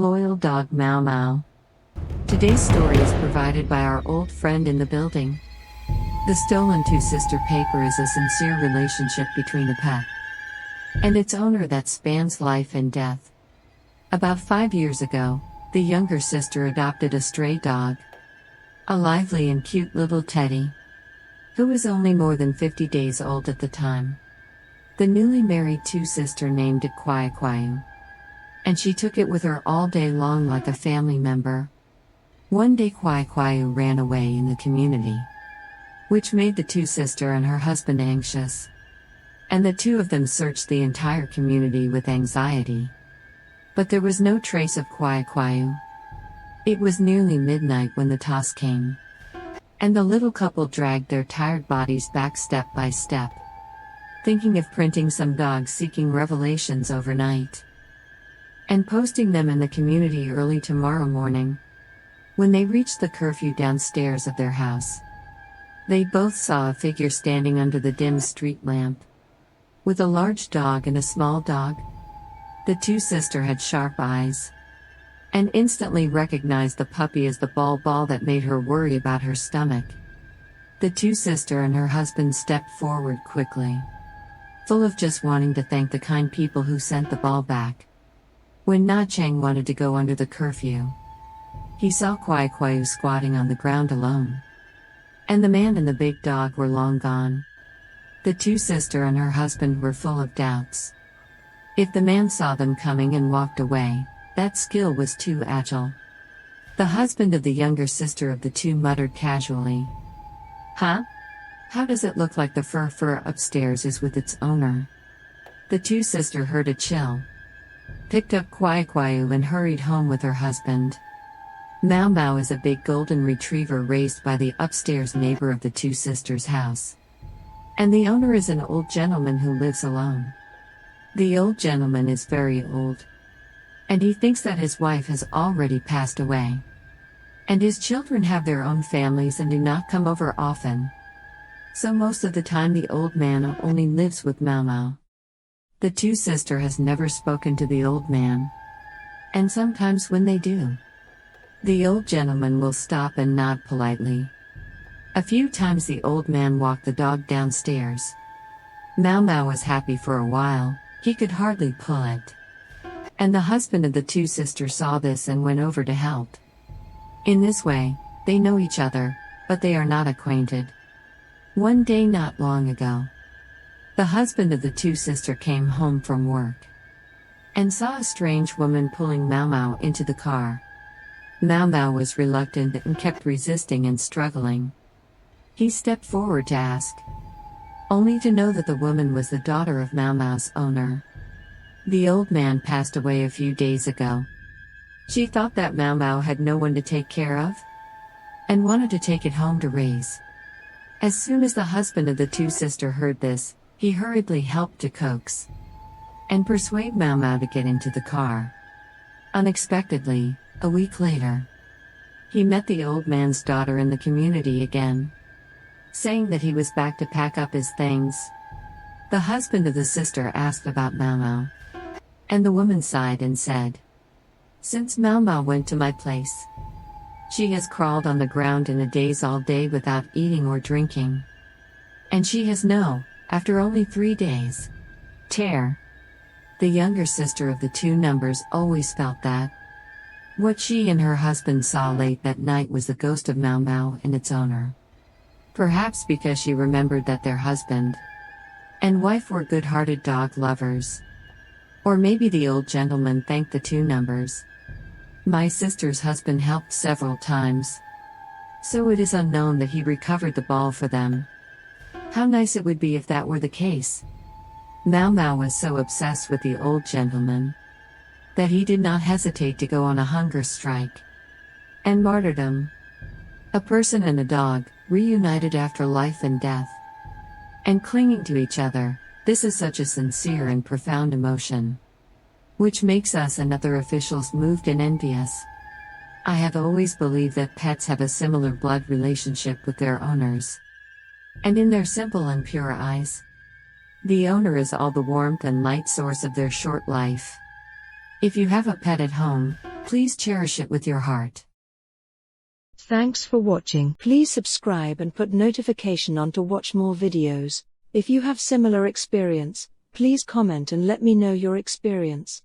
Loyal dog Maomao. Today's story is provided by our old friend in the building. The stolen two-sister paper is a sincere relationship between a pet and its owner that spans life and death. About 5 years ago, the younger sister adopted a stray dog, a lively and cute little teddy, who was only more than 50 days old at the time. The newly married two-sister named it Kwayu, and she took it with her all day long like a family member. One day Kwayu ran away in the community, which made the two-sister and her husband anxious, and the two of them searched the entire community with anxiety. But there was no trace of Kwayu. It was nearly midnight when the toss came, and the little couple dragged their tired bodies back step by step, thinking of printing some dog-seeking revelations overnight and posting them in the community early tomorrow morning. When they reached the curfew downstairs of their house, they both saw a figure standing under the dim street lamp, with a large dog and a small dog. The two-sister had sharp eyes, and instantly recognized the puppy as the ball that made her worry about her stomach. The two-sister and her husband stepped forward quickly, full of just wanting to thank the kind people who sent the ball back. When Na Chang wanted to go under the curfew, he saw Kwayu squatting on the ground alone, and the man and the big dog were long gone. The two-sister and her husband were full of doubts. If the man saw them coming and walked away, that skill was too agile. The husband of the younger sister of the two muttered casually, "Huh? How does it look like the fur upstairs is with its owner?" The two-sister heard a chill, picked up Kwayu and hurried home with her husband. Maomao is a big golden retriever raised by the upstairs neighbor of the two sisters' house, and the owner is an old gentleman who lives alone. The old gentleman is very old, and he thinks that his wife has already passed away, and his children have their own families and do not come over often. So most of the time the old man only lives with Maomao. The two-sister has never spoken to the old man, and sometimes when they do, the old gentleman will stop and nod politely. A few times the old man walked the dog downstairs. Maomao was happy for a while, he could hardly pull it. And the husband of the two sisters saw this and went over to help. In this way, they know each other, but they are not acquainted. One day not long ago, the husband of the two-sister came home from work and saw a strange woman pulling Maomao into the car. Maomao was reluctant and kept resisting and struggling. He stepped forward to ask, only to know that the woman was the daughter of Maomao's owner. The old man passed away a few days ago. She thought that Maomao had no one to take care of, and wanted to take it home to raise. As soon as the husband of the two-sister heard this, he hurriedly helped to coax and persuade Maomao to get into the car. Unexpectedly, a week later, he met the old man's daughter in the community again, saying that he was back to pack up his things. The husband of the sister asked about Maomao, and the woman sighed and said, "Since Maomao went to my place, she has crawled on the ground in a daze all day without eating or drinking. And she has after only 3 days, tear." The younger sister of the two numbers always felt that what she and her husband saw late that night was the ghost of Maomao and its owner. Perhaps because she remembered that their husband and wife were good-hearted dog lovers. Or maybe the old gentleman thanked the two numbers. My sister's husband helped several times, so it is unknown that he recovered the ball for them. How nice it would be if that were the case. Maomao was so obsessed with the old gentleman that he did not hesitate to go on a hunger strike and martyrdom. A person and a dog, reunited after life and death, and clinging to each other, this is such a sincere and profound emotion, which makes us and other officials moved and envious. I have always believed that pets have a similar blood relationship with their owners, and in their simple and pure eyes, the owner is all the warmth and light source of their short life. If you have a pet at home, Please cherish it with your heart. Thanks for watching. Please subscribe and put notification on to watch more videos. If you have similar experience, please comment and let me know your experience.